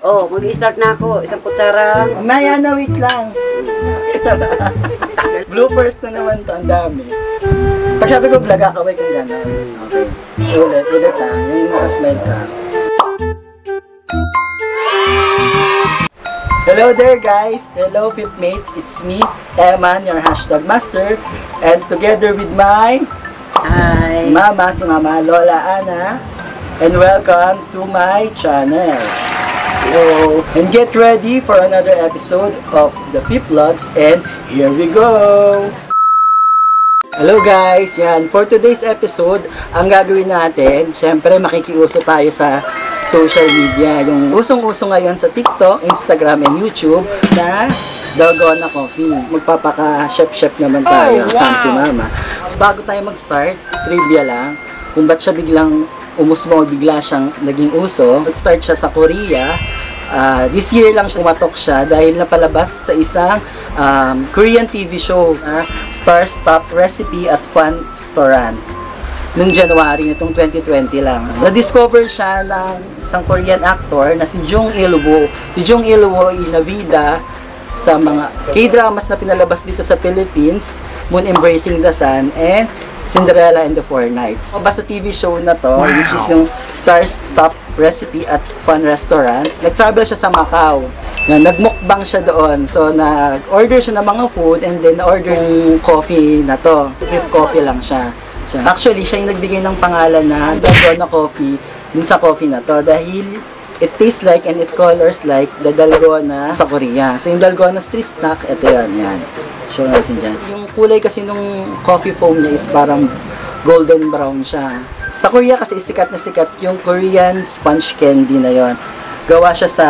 Oh, mag-i-start na ako. Isang kutsara. Maya na, wait lang. Bloopers na naman to, ang dami. Pag sabi ko vlog, kaway kang gano'n. Okay. Ulit lang. Yung nakasmile ka. Hello there guys! Hello Fipmates! It's me, Eman, your hashtag master. And together with my mama, si Mama Lola Ana. And welcome to my channel. Hello! And get ready for another episode of the Fip Vlogs. And here we go! Hello guys! Yan, for today's episode, ang gagawin natin, syempre makikiuso tayo sa social media. Yung usong-uso ngayon sa TikTok, Instagram, and YouTube na Dalgona Coffee. Magpapaka-chef naman tayo. Kasama si Mama. Bago tayo mag-start, trivia lang. Kung ba't siya biglang umusbong, bigla siyang naging uso. Nag-start siya sa Korea. This year lang pumatok siya dahil napalabas sa isang Korean TV show na Star's Top Recipe at Fun Restaurant. Noong January nitong 2020 lang. So, na-discover siya ng isang Korean actor na si Jung Il-woo. Si Jung Il-woo is nabida sa mga K-dramas na pinalabas dito sa Philippines, Moon Embracing the Sun, and Cinderella and the Four Knights. So, basta TV show na to, which is yung Star's Top Recipe at Fun Restaurant. Nag-travel siya sa Macau. Nagmukbang siya doon. So, nag-order siya ng mga food and then order yung coffee na to. With coffee lang siya. Actually, siya yung nagbigay ng pangalan na Dalgona Coffee dun sa coffee na to dahil it tastes like and it colors like the Dalgona sa Korea. So, yung Dalgona street snack, ito yan. Show natin dyan. Yung kulay kasi nung coffee foam niya is parang golden brown siya. Sa Korea kasi sikat na sikat yung Korean sponge candy na yon. Gawa siya sa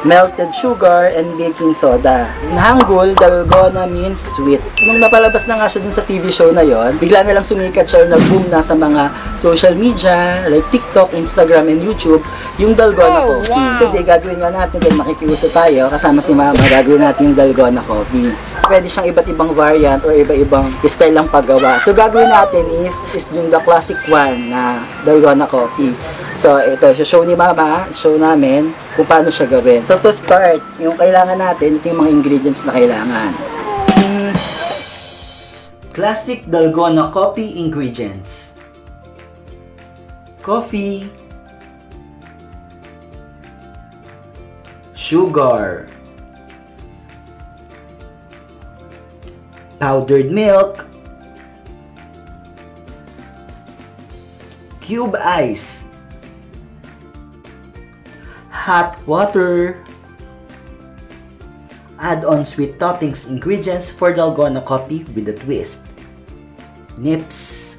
melted sugar and baking soda. In Hangul, Dalgona means sweet. Nung napalabas na nga siya dun sa TV show na yon, bigla na lang sumikat siya, nag-boom na sa mga social media, like TikTok, Instagram, and YouTube, yung Dalgona Coffee. Today, gagawin nga natin, dahil makikiuso tayo, kasama si Mama, gagawin natin yung Dalgona Coffee. Pwede siyang iba't ibang variant or iba-ibang style ng paggawa. So, gagawin natin is yung the classic one na Dalgona Coffee. So, ito, show ni Mama, show namin kung paano siya gawin. So, to start, yung kailangan natin, ito yung mga ingredients na kailangan. Classic Dalgona Coffee ingredients. Coffee, sugar, powdered milk, cube ice, hot water, add on sweet toppings ingredients for Dalgona Coffee with a twist, nips,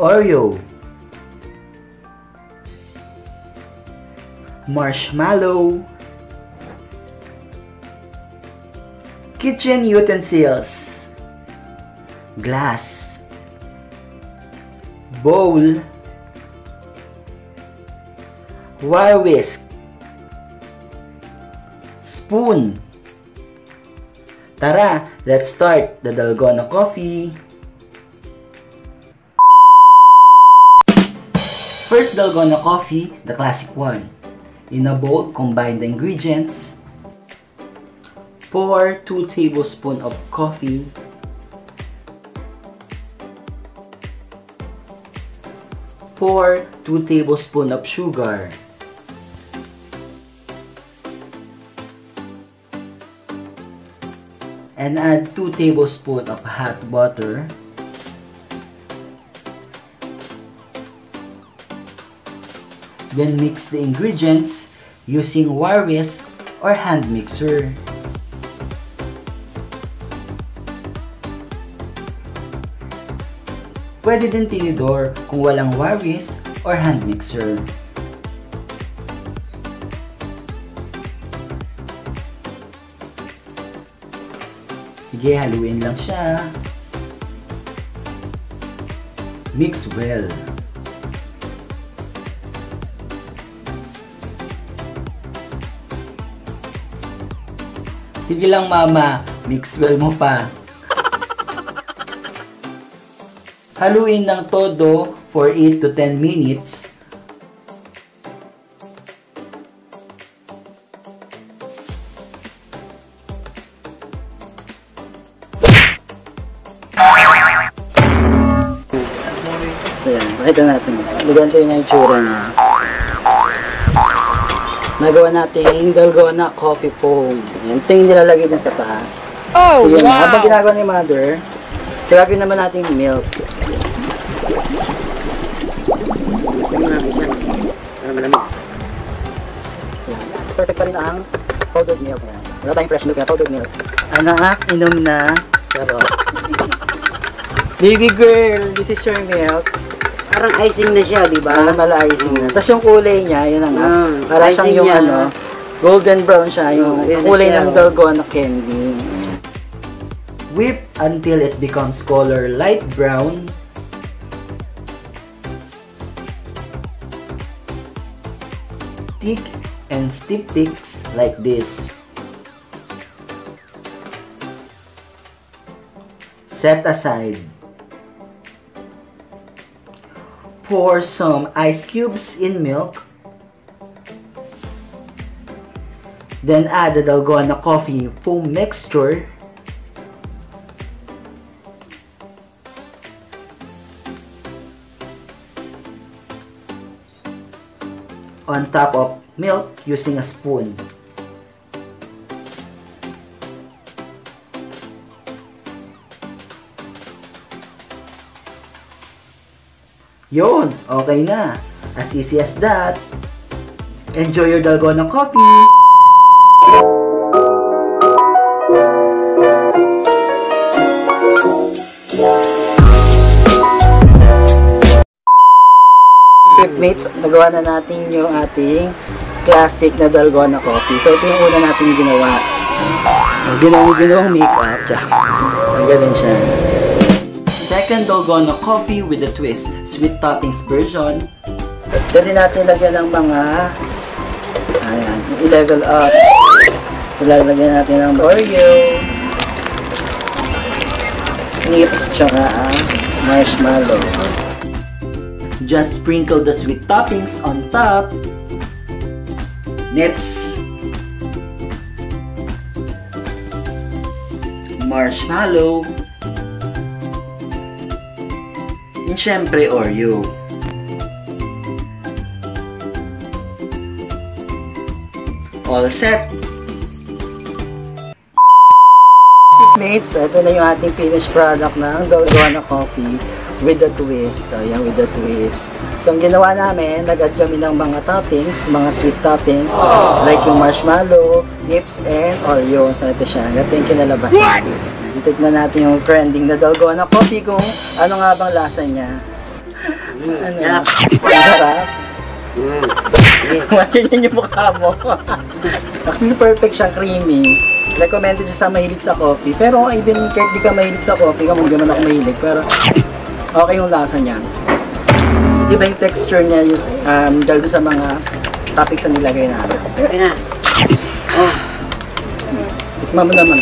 Oreo, marshmallow, kitchen utensils, glass, bowl, wire whisk, spoon. Tara, let's start the Dalgona Coffee. First Dalgona Coffee, the classic one. In a bowl, combine the ingredients. Pour 2 tablespoons of coffee. Pour 2 tablespoons of sugar. And add 2 tablespoons of hot water. Then mix the ingredients using wire whisk or hand mixer. Pwede din tinidor kung walang wire whisk or hand mixer. Sige, haluin lang siya. Mix well. Sige lang Mama, mix well mo pa. Haluin ng todo for 8 to 10 minutes. Pakita natin. Ganito yung itsura niya. Nagawa natin yung Dalgona coffee foam. Yan, ito yung nilalagay dun sa taas. Oh, so, yun, wow! habang ginagawa ni Mother, so gagawin naman natin yung milk. Yung mga isa. Para malamig. Yan. Perfect pa rin ang powdered milk. Yan. Wala tayong fresh milk, yan, powdered milk. Anak, inom na. Pero, baby girl, this is your milk. Parang icing na siya, di ba? Mala icing na. Tapos yung kulay niya, yun ang para siyang icing yung niya. golden brown siya, yung Yan na kulay siya, ng Dalgona candy. Whip until it becomes color light brown. Thick and stiff peaks like this. Set aside. Pour some ice cubes in milk. Then add the Dalgona coffee foam mixture. On top of milk using a spoon. Yun, okay na. As easy as that. Enjoy your Dalgona coffee! Mates, nagawa na natin yung ating classic na Dalgona coffee. So, ito yung una natin ginawa. Ginawang makeup. Ang ganun siya. Second Dalgona coffee with a twist. Sweet toppings version. Pwede natin lagyan ng mga ayan, i-level up. So, lalagyan natin ng Oreo, nips, tsaka marshmallow. Just sprinkle the sweet toppings on top. Nips, marshmallow, and syempre Oreo. All set. Mates, ito na yung ating finished product ng Dalgona coffee with the twist. Ayan, with the twist. So, ang ginawa namin, nag-add kami ng mga toppings, mga sweet toppings, like yung marshmallow, nips, and Oreo. So, ito siya. Ito yung kinalabasan. Titignan natin yung trending na Dalgona coffee kung ano nga bang lasa niya. Ano? Sarap. Matigyan yung mukha mo. Actually, perfect siya, creamy. Recommended siya sa mahilig sa coffee. Pero even kahit di ka mahilig sa coffee, kung hindi naman ako mahilig, pero okay yung lasa niya. Iba yung texture niya dahil sa mga topics na nilagay namin. Okay na. Tikman mo naman.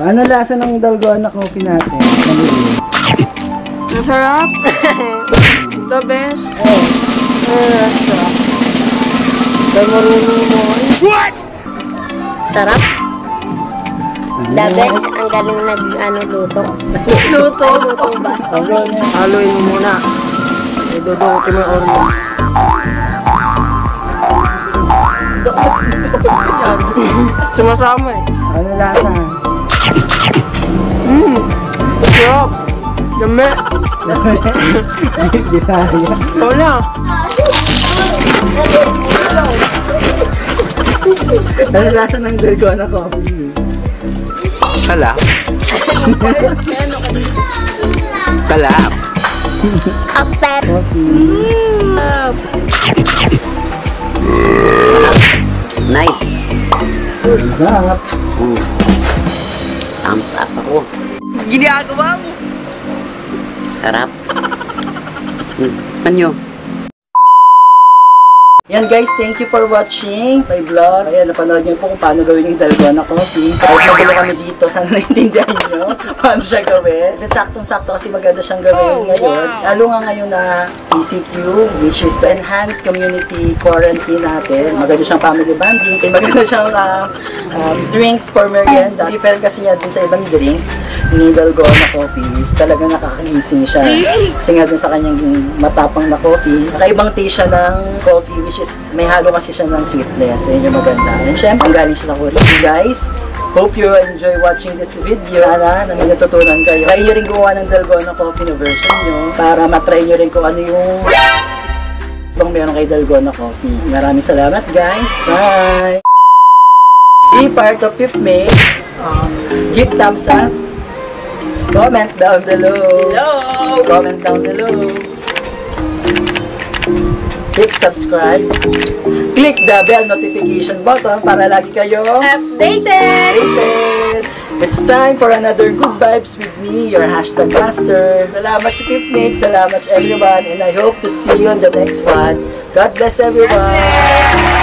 Ano lasa ng Dalgona coffee natin? Masarap. The best. Sarap. Marunong mo. Sarap. The best, ang galing luto. Luto. Ay, luto ba? Oven. Haluin mo muna. Idudukin mo yung oreo. Sumasama eh. Ano lasa? Sarap. Dami. Hindi kaya. Wala. Ano lasa ng dalgona coffee? Talap. Talap. After. Nice. Sarap. Thumbs up ako. Ginagawa mo. Sarap. Anyo? Yan guys, thank you for watching my vlog. Ayan, napanood niyo po kung paano gawin yung dalgona coffee. Kahit nagulo kami dito, sana naintindihan niyo paano siya gawin. At saktong-sakto kasi maganda siyang gawin ngayon. Lalo nga ngayon na ECQ, which is the Enhanced Community Quarantine natin. Maganda siyang family bonding. Maganda siyang drinks for merienda. Different kasi niya dun sa ibang drinks. Yung dalgona coffee is talagang nakakagising siya. Kasi nga dun sa kanyang matapang na coffee, nakaibang taste siya ng coffee, which is may halo kasi siya ng sweetness. Yun yung maganda. And syempre, ang galing siya sa Korea. Guys, hope you enjoy watching this video. Sana, na may natutunan kayo. Try nyo rin gumawa ng dalgona coffee na version nyo para matry nyo rin kung ano yung bang meron kay dalgona coffee. Maraming salamat guys. Bye! Be part of Pipmates. Give thumbs up. Comment down below. Comment down below. Click subscribe. Click the bell notification button para lagi kayo updated. It's time for another good vibes with me, your hashtag master. Salamat sa Pipmates, salamat everyone, and I hope to see you on the next one. God bless everyone.